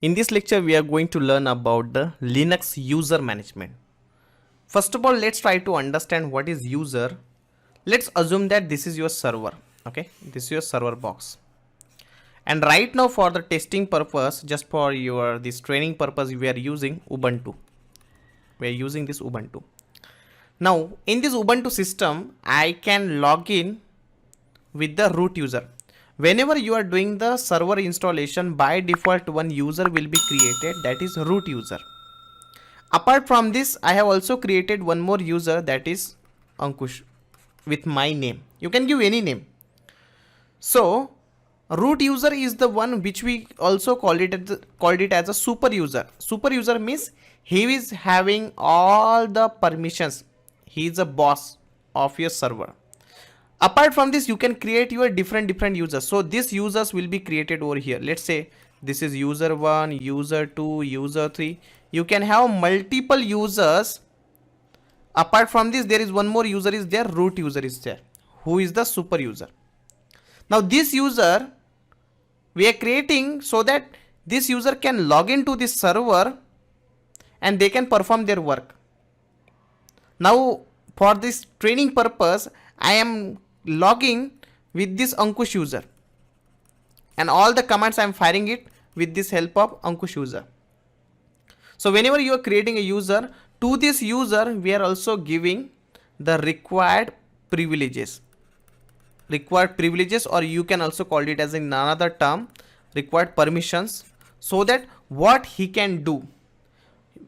In this lecture, we are going to learn about the Linux user management. First of all, let's try to understand what is user. Let's assume that this is your server. Okay, this is your server box. And right now for the testing purpose, just for this training purpose, we are using Ubuntu. We are using this Ubuntu. Now in this Ubuntu system, I can log in with the root user. Whenever you are doing the server installation, by default one user will be created, that is root user. Apart from this, I have also created one more user, that is Ankush, with my name. You can give any name. So root user is the one which we also called it as a super user. Super user means he is having all the permissions. He is a boss of your server. Apart from this, you can create your different users. So these users will be created over here. Let's say this is user 1, user 2, user 3. You can have multiple users. Apart from this, there is one more user is there, root user is there, who is the super user. Now this user we are creating so that this user can log into this server and they can perform their work. Now for this training purpose, I am logging with this Ankush user, and all the commands I am firing it with this help of Ankush user. So whenever you are creating a user, to this user we are also giving the required privileges, or you can also call it as in another term, required permissions, so that what he can do,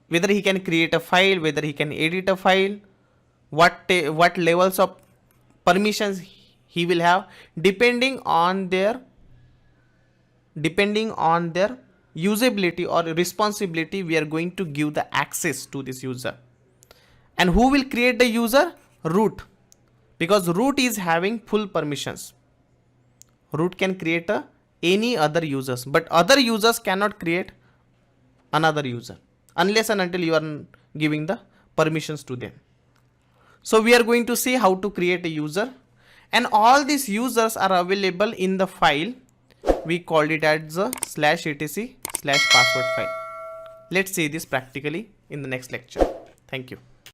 whether he can create a file, whether he can edit a file, what levels of permissions he will have, depending on their usability or responsibility, we are going to give the access to this user. And who will create the user? Root, because root is having full permissions. Root can create any other users, but other users cannot create another user unless and until you are giving the permissions to them. So we are going to see how to create a user, and all these users are available in the file. We called it as the /etc/password file. Let's see this practically in the next lecture. Thank you.